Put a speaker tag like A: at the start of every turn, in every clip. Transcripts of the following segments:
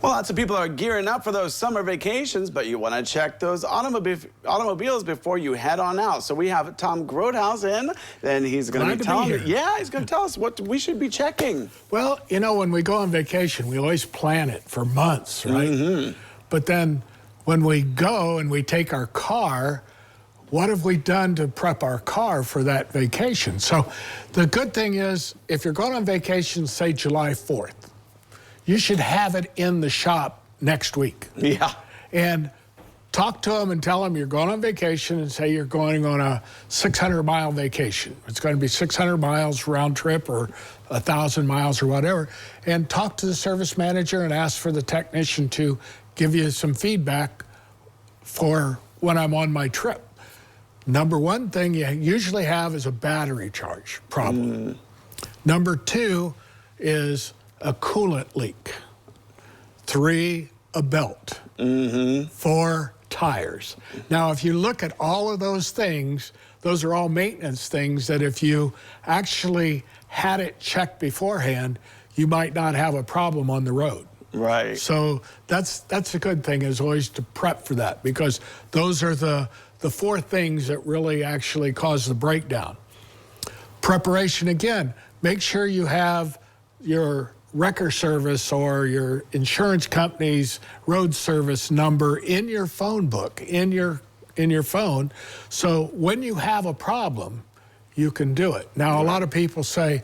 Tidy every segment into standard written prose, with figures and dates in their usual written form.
A: Well, lots of people are gearing up for those summer vacations, but you want to check those automobiles before you head on out. So we have Tom Grothous in, and he's going to be telling us. Yeah, he's going to tell us what we should be checking.
B: Well, you know, when we go on vacation, we always plan it for months, right? Mm-hmm. But then when we go and we take our car, what have we done to prep our car for that vacation? So the good thing is, if you're going on vacation, say July 4th, you should have it in the shop next week.
A: Yeah.
B: And talk to them and tell them you're going on vacation, and say you're going on a 600-mile vacation. It's going to be 600 miles round trip or 1,000 miles or whatever. And talk to the service manager and ask for the technician to give you some feedback for when I'm on my trip. Number one thing you usually have is a battery charge problem. Number two is a coolant leak. 3, a belt. 4, tires. Now, if you look at all of those things, those are all maintenance things that if you actually had it checked beforehand, you might not have a problem on the road.
A: Right.
B: So that's a good thing, is always to prep for that, because those are the 4 things that really actually cause the breakdown. Preparation, again, make sure you have your wrecker service or your insurance company's road service number in your phone book, in your phone, so when you have a problem, you can do it. Now, a lot of people say,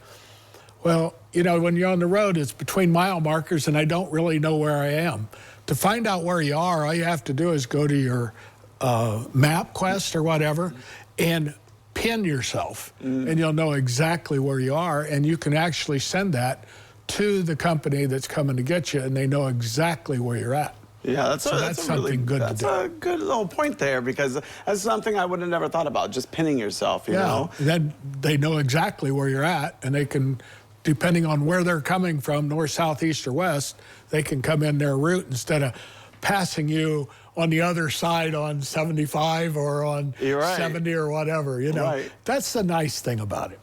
B: well, you know, when you're on the road, it's between mile markers and I don't really know where I am. To find out where you are, all you have to do is go to your MapQuest or whatever and pin yourself, and you'll know exactly where you are, and you can actually send that to the company that's coming to get you, and they know exactly where you're at.
A: Yeah, that's
B: something
A: really
B: good to do.
A: That's a good little point there, because that's something I would have never thought about, just pinning yourself, you know?
B: And then they know exactly where you're at, and they can, depending on where they're coming from, north, south, east, or west, they can come in their route instead of passing you on the other side on 75 or on 70 or whatever, you know.
A: Right.
B: That's the nice thing about it.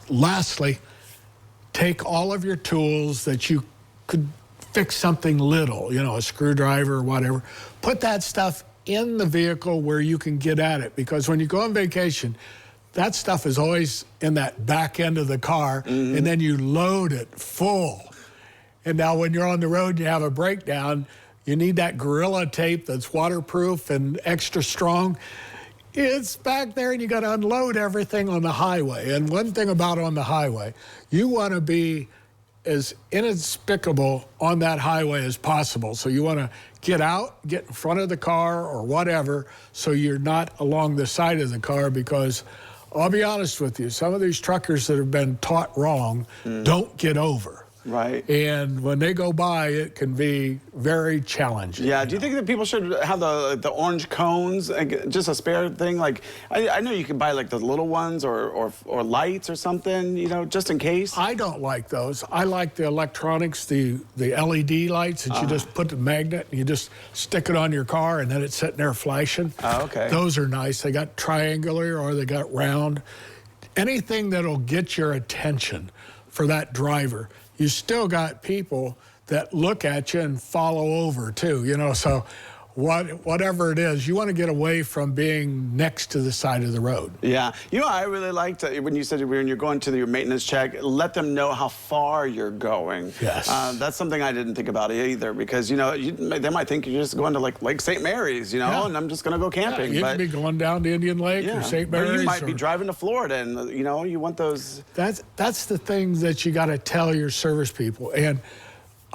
B: Lastly, take all of your tools that you could fix something little, you know, a screwdriver or whatever. Put that stuff in the vehicle where you can get at it, because when you go on vacation, that stuff is always in that back end of the car, and then you load it full. And now when you're on the road and you have a breakdown, you need that Gorilla tape that's waterproof and extra strong. It's back there, and you got to unload everything on the highway. And one thing about on the highway, you want to be as inexplicable on that highway as possible. So you want to get out, get in front of the car or whatever, so you're not along the side of the car, because I'll be honest with you, some of these truckers that have been taught wrong don't get over.
A: Right.
B: And when they go by, it can be very challenging.
A: Yeah. Do you think that people should have the orange cones, just a spare thing? Like, I know you can buy like the little ones or lights or something, you know, just in case.
B: I don't like those. I like the electronics, the LED lights that you just put the magnet and you just stick it on your car, and then it's sitting there flashing.
A: Oh, okay.
B: Those are nice. They got triangular or they got round. Anything that'll get your attention for that driver. You still got people that look at you and follow over too, you know, so whatever it is, you want to get away from being next to the side of the road.
A: Yeah. You know, I really liked when you said when you're going to your maintenance check, let them know how far you're going.
B: Yes.
A: That's something I didn't think about either, because, you know, they might think you're just going to like Lake St. Mary's, you know, and I'm just going to go camping.
B: Yeah, you could be going down to Indian Lake or St. Mary's.
A: Or you might be driving to Florida, and, you know, you want those.
B: That's the things that you got to tell your service people. And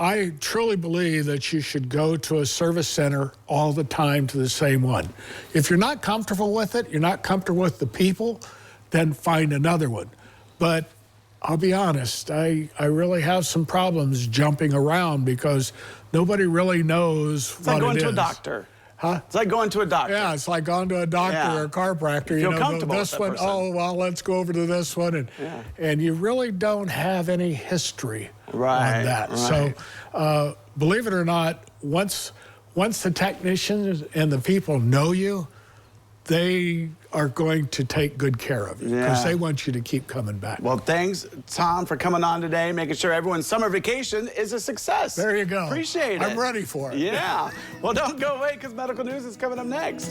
B: I truly believe that you should go to a service center all the time to the same one. If you're not comfortable with it, you're not comfortable with the people, then find another one. But I'll be honest, I really have some problems jumping around, because nobody really knows what it is.
A: It's like going to a doctor.
B: Huh?
A: It's like going to a doctor.
B: Yeah, it's like going to a doctor or a chiropractor.
A: You know, comfortable
B: this
A: with that
B: one,
A: person.
B: oh, well, let's go over to this one. And you really don't have any history on that.
A: Right.
B: So believe it or not, once the technicians and the people know you, they are going to take good care of you because they want you to keep coming back.
A: Well, thanks, Tom, for coming on today, making sure everyone's summer vacation is a success.
B: There you go.
A: Appreciate it.
B: I'm ready for it.
A: Yeah. Well, don't go away because medical news is coming up next.